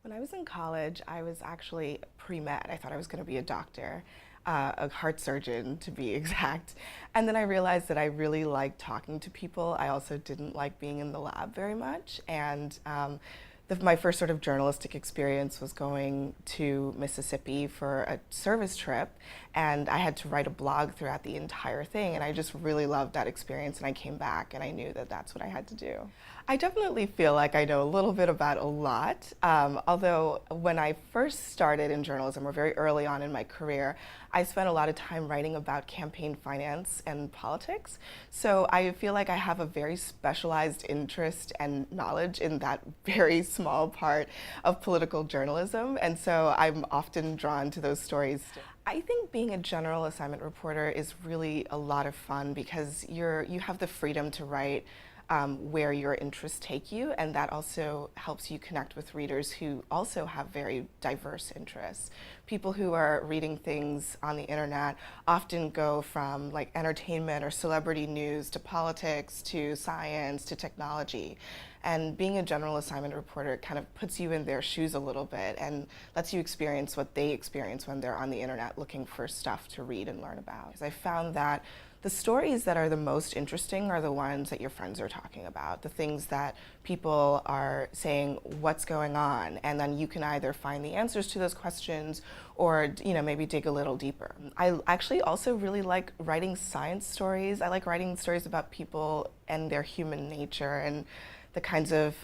When I was in college, I was actually pre-med. I thought I was going to be a doctor, a heart surgeon to be exact. And then I realized that I really liked talking to people. I also didn't like being in the lab very much. And my first sort of journalistic experience was going to Mississippi for a service trip, and I had to write a blog throughout the entire thing, and I just really loved that experience, and I came back and I knew that that's what I had to do. I definitely feel like I know a little bit about a lot, although when I first started in journalism, or very early on in my career, I spent a lot of time writing about campaign finance and politics. So I feel like I have a very specialized interest and knowledge in that very small part of political journalism, and so I'm often drawn to those stories. I think being a general assignment reporter is really a lot of fun because you have the freedom to write where your interests take you, and that also helps you connect with readers who also have very diverse interests. People who are reading things on the internet often go from like entertainment or celebrity news to politics to science to technology. And being a general assignment reporter kind of puts you in their shoes a little bit and lets you experience what they experience when they're on the internet looking for stuff to read and learn about. I found that the stories that are the most interesting are the ones that your friends are talking about, the things that people are saying, what's going on? And then you can either find the answers to those questions or maybe dig a little deeper. I actually also really like writing science stories. I like writing stories about people and their human nature and the kinds of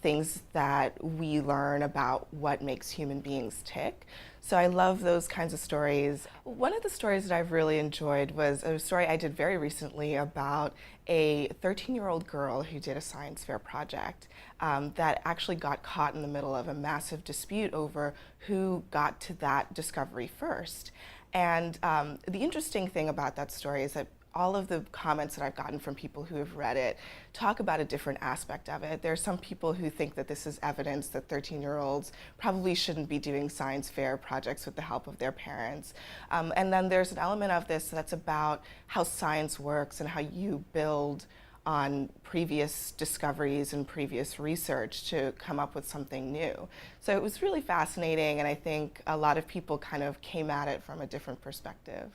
things that we learn about what makes human beings tick. So I love those kinds of stories. One of the stories that I've really enjoyed was a story I did very recently about a 13-year-old girl who did a science fair project that actually got caught in the middle of a massive dispute over who got to that discovery first. And the interesting thing about that story is that all of the comments that I've gotten from people who have read it talk about a different aspect of it. There are some people who think that this is evidence that 13-year-olds probably shouldn't be doing science fair projects with the help of their parents. And then there's an element of this that's about how science works and how you build on previous discoveries and previous research to come up with something new. So it was really fascinating, and I think a lot of people kind of came at it from a different perspective.